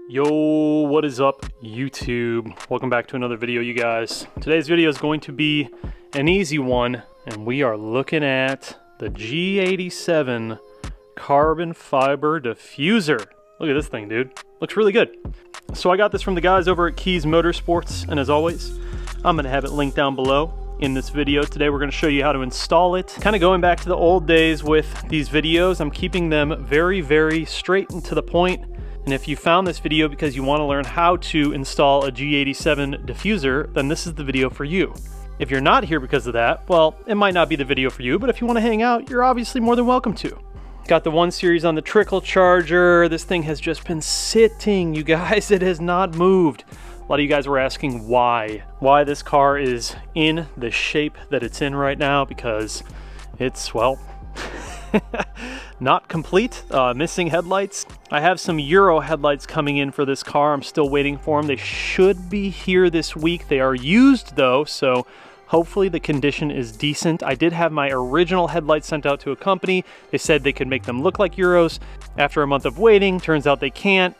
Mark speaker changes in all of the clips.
Speaker 1: Yo, what is up, YouTube? Welcome back to another video, you guys. Today's video is going to be an easy one, and we are looking at the G87 carbon fiber diffuser. Look at this thing, dude. Looks really good. So I got this from the guys over at Kies Motorsports, and as always, I'm gonna have it linked down below in this video. Today we're going to show you how to install it. Kind of going back to the old days with these videos, I'm keeping them very straight and to the point. And if you found this video because you want to learn how to install a G87 diffuser, then this is the video for you. If you're not here because of that, well, it might not be the video for you, but if you want to hang out, you're obviously more than welcome to. Got the 1 series on the trickle charger. This thing has just been sitting, you guys. It has not moved. A lot of you guys were asking why this car is in the shape that it's in right now, because it's, well, not complete, missing headlights. I have some Euro headlights coming in for this car. I'm still waiting for them. They should be here this week. They are used though, so hopefully the condition is decent. I did have my original headlights sent out to a company. They said they could make them look like Euros. After a month of waiting, turns out they can't.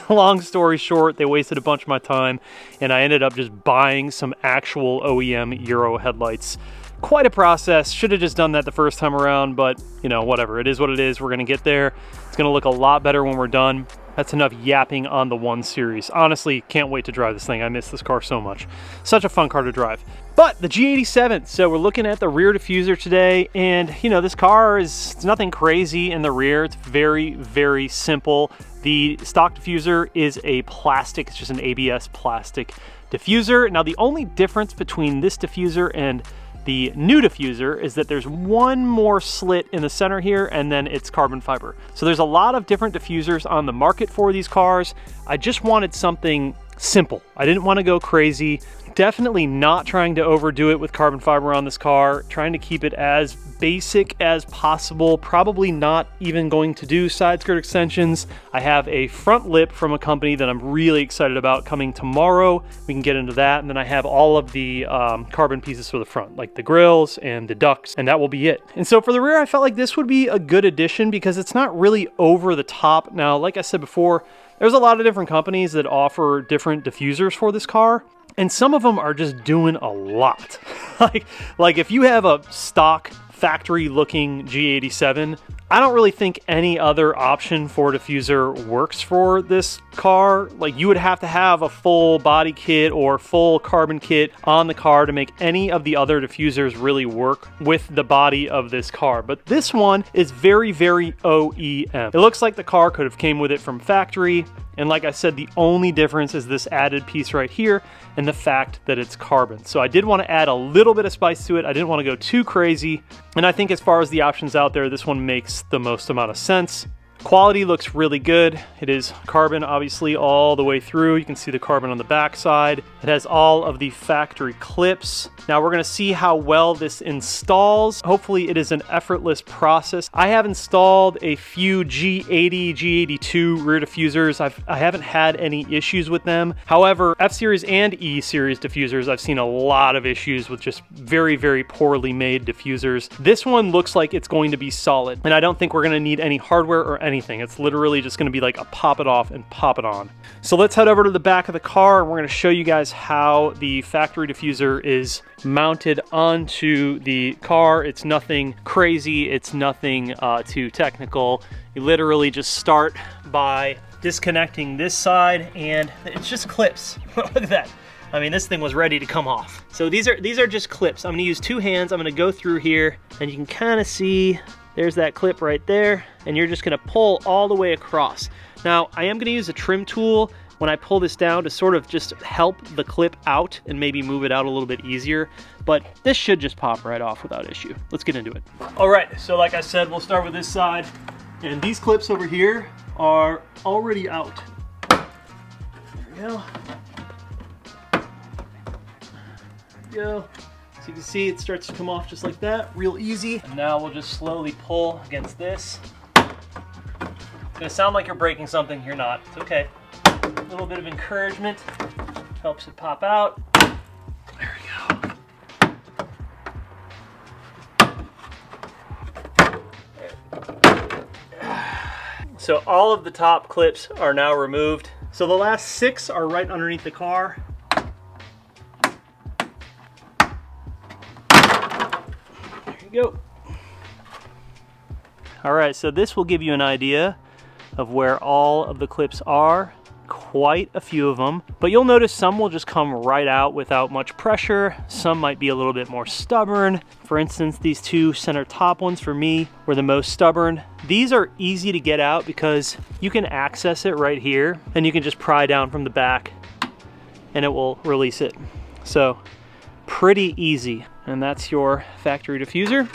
Speaker 1: Long story short, they wasted a bunch of my time, and I ended up just buying some actual OEM Euro headlights. Quite a process. Should have just done that the first time around, but you know, whatever. It is what it is. We're gonna get there. It's gonna look a lot better when we're done. That's enough yapping on the 1 series. Honestly, can't wait to drive this thing. I miss this car so much. Such a fun car to drive. But the G87, so we're looking at the rear diffuser today, and you know, this car it's nothing crazy in the rear. It's very simple. The stock diffuser is a plastic, it's just an ABS plastic diffuser. Now the only difference between this diffuser and the new diffuser is that there's one more slit in the center here, and then it's carbon fiber. So there's a lot of different diffusers on the market for these cars. I just wanted something simple. I didn't want to go crazy. Definitely not trying to overdo it with carbon fiber on this car, trying to keep it as basic as possible. Probably not even going to do side skirt extensions. I have a front lip from a company that I'm really excited about coming tomorrow. We can get into that. And then I have all of the carbon pieces for the front, like the grills and the ducts, and that will be it. And so for the rear, I felt like this would be a good addition because it's not really over the top. Now, like I said before, there's a lot of different companies that offer different diffusers for this car, and some of them are just doing a lot. like if you have a stock factory looking G87, I don't really think any other option for diffuser works for this car. Like, you would have to have a full body kit or full carbon kit on the car to make any of the other diffusers really work with the body of this car. But this one is very OEM. It looks like the car could have came with it from factory. And like I said, the only difference is this added piece right here and the fact that it's carbon. So I did want to add a little bit of spice to it. I didn't want to go too crazy. And I think as far as the options out there, this one makes the most amount of sense. Quality looks really good. It is carbon, obviously, all the way through. You can see the carbon on the back side. It has all of the factory clips. Now we're going to see how well this installs. Hopefully it is an effortless process. I have installed a few G80, G82 rear diffusers. I haven't had any issues with them. However, F-Series and E-Series diffusers, I've seen a lot of issues with just very poorly made diffusers. This one looks like it's going to be solid, and I don't think we're going to need any hardware or anything. It's literally just going to be like a pop it off and pop it on. So let's head over to the back of the car, and we're going to show you guys how the factory diffuser is mounted onto the car. It's nothing crazy. It's nothing too technical. You literally just start by disconnecting this side, and it's just clips. Look at that. I mean, this thing was ready to come off. So these are just clips. I'm going to use 2 hands. I'm going to go through here, and you can kind of see there's that clip right there, and you're just gonna pull all the way across. Now, I am gonna use a trim tool when I pull this down to sort of just help the clip out and maybe move it out a little bit easier, but this should just pop right off without issue. Let's get into it. All right, so like I said, we'll start with this side, and these clips over here are already out. There we go. There we go. So you can see it starts to come off just like that, real easy. And now we'll just slowly pull against this. It's gonna sound like you're breaking something, you're not, it's okay. A little bit of encouragement helps it pop out. There we go. So all of the top clips are now removed. So the last 6 are right underneath the car. There you go. All right, so this will give you an idea of where all of the clips are. Quite a few of them, but you'll notice some will just come right out without much pressure. Some might be a little bit more stubborn. For instance, these 2 center top ones for me were the most stubborn. These are easy to get out because you can access it right here and you can just pry down from the back and it will release it. So pretty easy. And that's your factory diffuser.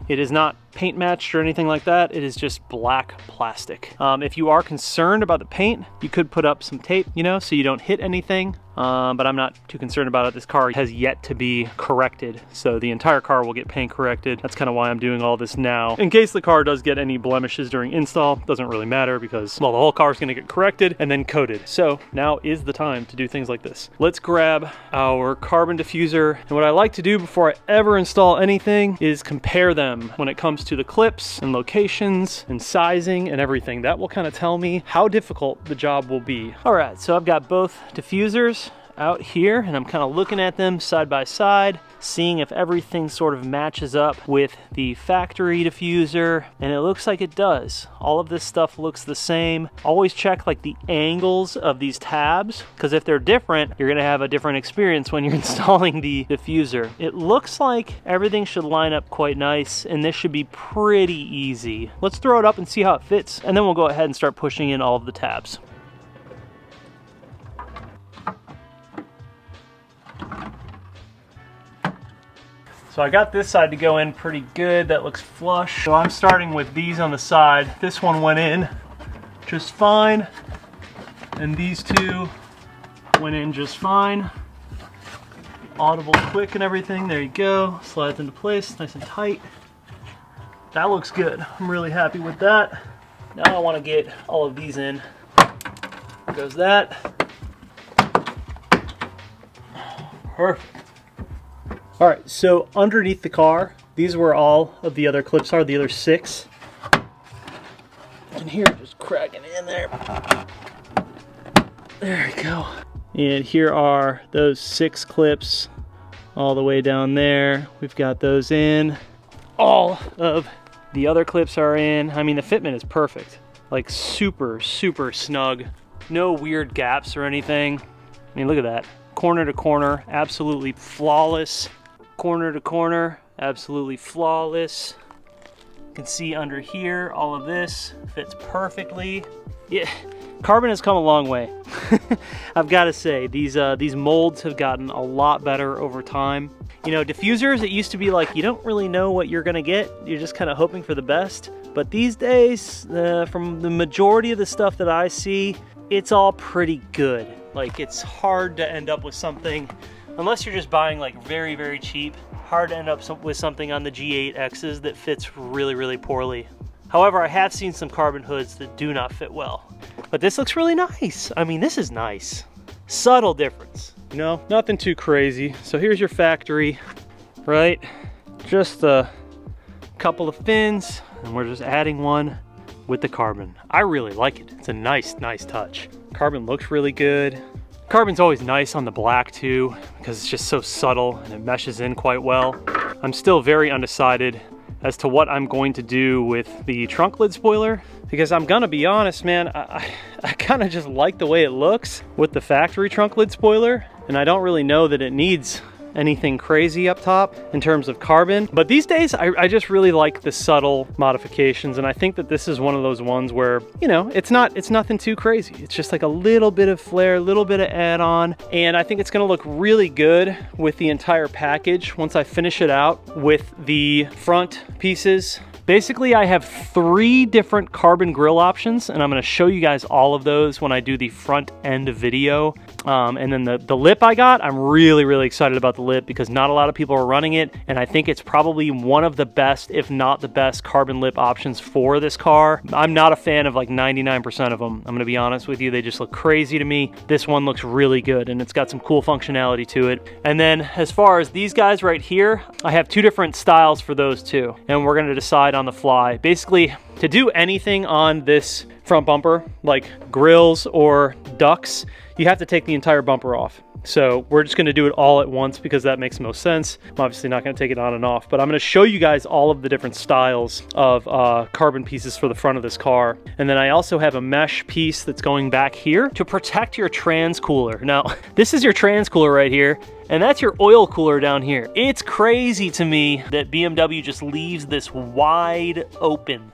Speaker 1: It is not paint matched or anything like that. It is just black plastic. If you are concerned about the paint, you could put up some tape, you know, so you don't hit anything. But I'm not too concerned about it. This car has yet to be corrected, so the entire car will get paint corrected. That's kind of why I'm doing all this now. In case the car does get any blemishes during install, doesn't really matter because, well, the whole car is going to get corrected and then coated. So now is the time to do things like this. Let's grab our carbon diffuser. And what I like to do before I ever install anything is compare them when it comes to the clips and locations and sizing and everything. That will kind of tell me how difficult the job will be. All right, so I've got both diffusers out here and I'm kind of looking at them side by side, seeing if everything sort of matches up with the factory diffuser, and it looks like it does. All of this stuff looks the same. Always check like the angles of these tabs, because if they're different, you're gonna have a different experience when you're installing the diffuser. It looks like everything should line up quite nice, and this should be pretty easy. Let's throw it up and see how it fits, and then we'll go ahead and start pushing in all of the tabs. So I got this side to go in pretty good. That looks flush. So I'm starting with these on the side. This one went in just fine. And these 2 went in just fine. Audible quick and everything. There you go. Slides into place, nice and tight. That looks good. I'm really happy with that. Now I want to get all of these in. There goes that. Perfect. All right, so underneath the car, these were all of the other clips are, the other 6. And here, just cracking in there. There we go. And here are those 6 clips all the way down there. We've got those in. All of the other clips are in. I mean, the fitment is perfect. Like super, super snug. No weird gaps or anything. I mean, look at that. Corner to corner, absolutely flawless. Corner to corner, absolutely flawless. You can see under here, all of this fits perfectly. Yeah, carbon has come a long way. I've got to say, these molds have gotten a lot better over time. You know, diffusers, it used to be like, you don't really know what you're gonna get. You're just kind of hoping for the best. But these days, from the majority of the stuff that I see, it's all pretty good. Like, it's hard to end up with something, unless you're just buying like very, very cheap, hard to end up with something on the G87s that fits really, really poorly. However, I have seen some carbon hoods that do not fit well. But this looks really nice. I mean, this is nice. Subtle difference, you know, nothing too crazy. So here's your factory, right? Just a couple of fins, and we're just adding one with the carbon. I really like it. It's a nice, nice touch. Carbon looks really good. Carbon's always nice on the black too, because it's just so subtle and it meshes in quite well. I'm still very undecided as to what I'm going to do with the trunk lid spoiler, because I'm gonna be honest, man, I kind of just like the way it looks with the factory trunk lid spoiler, and I don't really know that it needs anything crazy up top in terms of carbon. But these days, I just really like the subtle modifications, and I think that this is one of those ones where, you know, it's nothing too crazy. It's just like a little bit of flair, a little bit of add-on, and I think it's gonna look really good with the entire package once I finish it out with the front pieces. Basically, I have 3 different carbon grill options, and I'm gonna show you guys all of those when I do the front end video. And then the lip I got, I'm really, really excited about the lip because not a lot of people are running it, and I think it's probably one of the best, if not the best, carbon lip options for this car. I'm not a fan of like 99% of them. I'm gonna be honest with you, they just look crazy to me. This one looks really good, and it's got some cool functionality to it. And then as far as these guys right here, I have 2 different styles for those too, and we're gonna decide on the fly. Basically, to To do anything on this front bumper, like grills or ducts, you have to take the entire bumper off. So we're just going to do it all at once because that makes most sense. I'm obviously not going to take it on and off, but I'm going to show you guys all of the different styles of carbon pieces for the front of this car. And then I also have a mesh piece that's going back here to protect your trans cooler. Now, this is your trans cooler right here, and that's your oil cooler down here. It's crazy to me that BMW just leaves this wide open.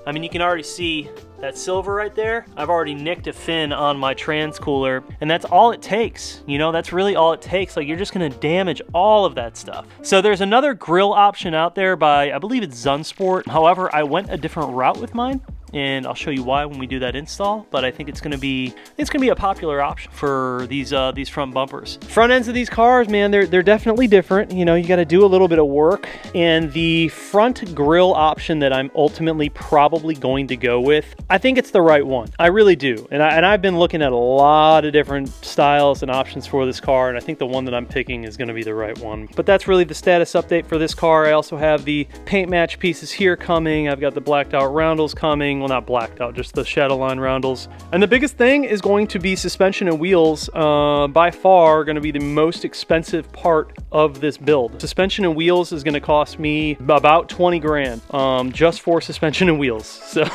Speaker 1: I mean, you can already see that silver right there. I've already nicked a fin on my trans cooler, and that's all it takes. You know, that's really all it takes. Like, you're just gonna damage all of that stuff. So there's another grill option out there by, I believe it's Zunsport. However, I went a different route with mine, and I'll show you why when we do that install, but I think it's gonna be a popular option for these front bumpers. Front ends of these cars, man, they're definitely different. You know, you gotta do a little bit of work, and the front grille option that I'm ultimately probably going to go with, I think it's the right one. I really do. And I've been looking at a lot of different styles and options for this car, and I think the one that I'm picking is gonna be the right one. But that's really the status update for this car. I also have the paint match pieces here coming. I've got the blacked out roundels coming. Well, not blacked out, just the Shadowline roundels. And the biggest thing is going to be suspension and wheels. By far going to be the most expensive part of this build. Suspension and wheels is going to cost me about 20 grand just for suspension and wheels. So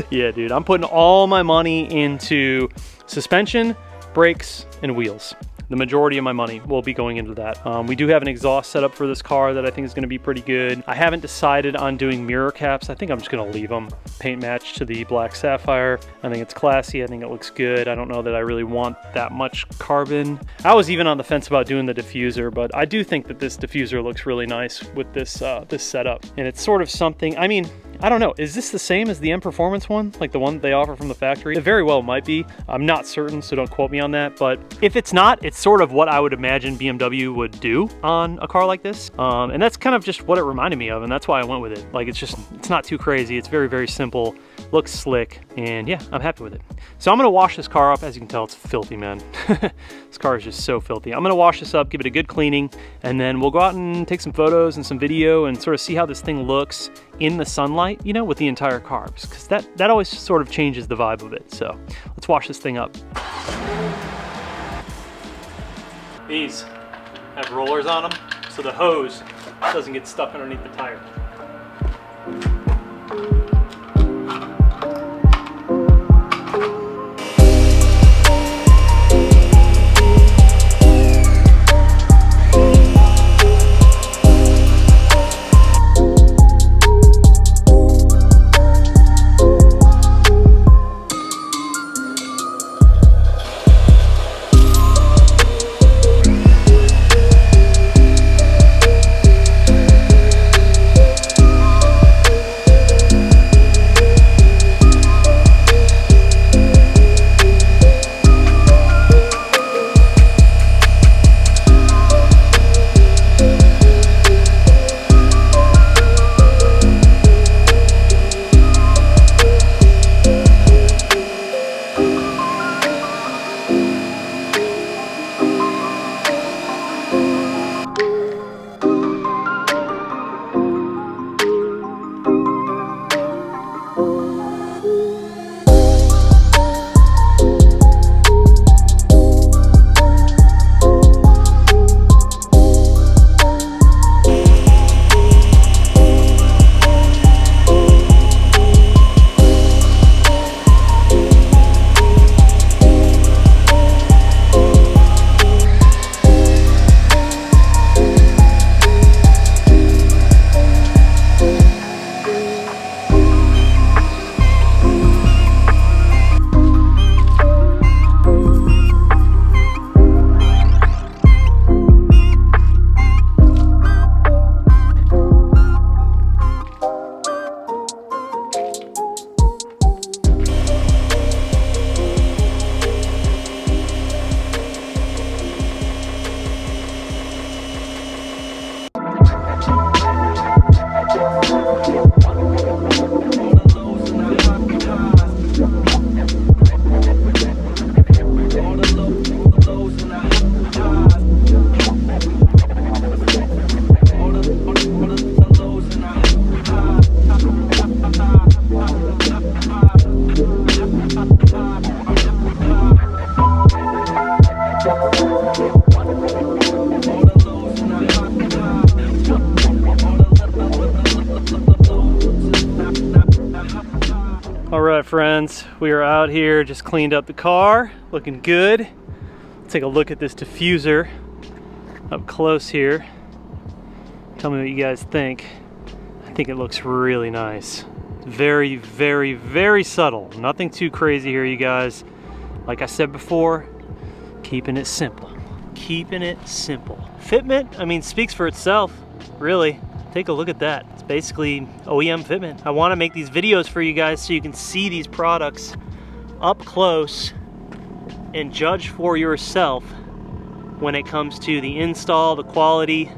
Speaker 1: yeah, dude, I'm putting all my money into suspension, brakes, and wheels. The majority of my money will be going into that. We do have an exhaust setup for this car that I think is going to be pretty good. I haven't decided on doing mirror caps. I think I'm just going to leave them. Paint match to the black sapphire. I think it's classy. I think it looks good. I don't know that I really want that much carbon. I was even on the fence about doing the diffuser, but I do think that this diffuser looks really nice with this this setup. And it's sort of something, I mean, I don't know, is this the same as the M Performance one? Like the one that they offer from the factory? It very well might be. I'm not certain, so don't quote me on that. But if it's not, it's sort of what I would imagine BMW would do on a car like this. And that's kind of just what it reminded me of, and that's why I went with it. Like, it's not too crazy. It's very, very simple, looks slick, and yeah, I'm happy with it. So I'm gonna wash this car up. As you can tell, it's filthy, man. This car is just so filthy. I'm gonna wash this up, give it a good cleaning, and then we'll go out and take some photos and some video and sort of see how this thing looks in the sunlight, you know, with the entire car, because that always sort of changes the vibe of it. So let's wash this thing up. These have rollers on them, so the hose doesn't get stuck underneath the tire. friends, we are out here, just cleaned up the car, looking good. Let's take a look at this diffuser up close here. Tell me what you guys think. I think it looks really nice. Very, very, very subtle. Nothing too crazy here, you guys. Like I said before, keeping it simple. Keeping it simple. Fitment, I mean, speaks for itself, really. Take a look at that. It's basically OEM fitment. I want to make these videos for you guys so you can see these products up close and judge for yourself when it comes to the install, the quality,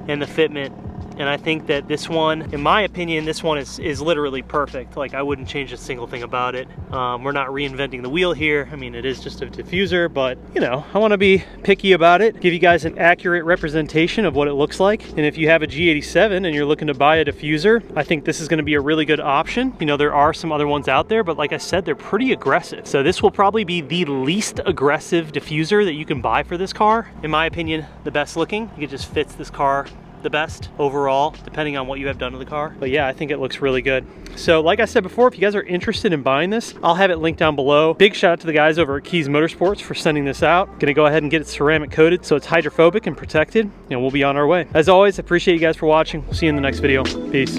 Speaker 1: and the fitment. And I think that this one, in my opinion, this one is literally perfect. Like, I wouldn't change a single thing about it. We're not reinventing the wheel here. I mean, it is just a diffuser, but you know, I want to be picky about it, give you guys an accurate representation of what it looks like. And if you have a G87 and you're looking to buy a diffuser, I think this is going to be a really good option. You know, there are some other ones out there, but like I said, they're pretty aggressive. So this will probably be the least aggressive diffuser that you can buy for this car. In my opinion, the best looking. It just fits this car the best overall, depending on what you have done to the car. But yeah, I think it looks really good. So like I said before, if you guys are interested in buying this, I'll have it linked down below. Big shout out to the guys over at Kies Motorsports for sending this out. Gonna go ahead and get it ceramic coated so it's hydrophobic and protected, and we'll be on our way. As always, I appreciate you guys for watching. We'll see you in the next video. Peace.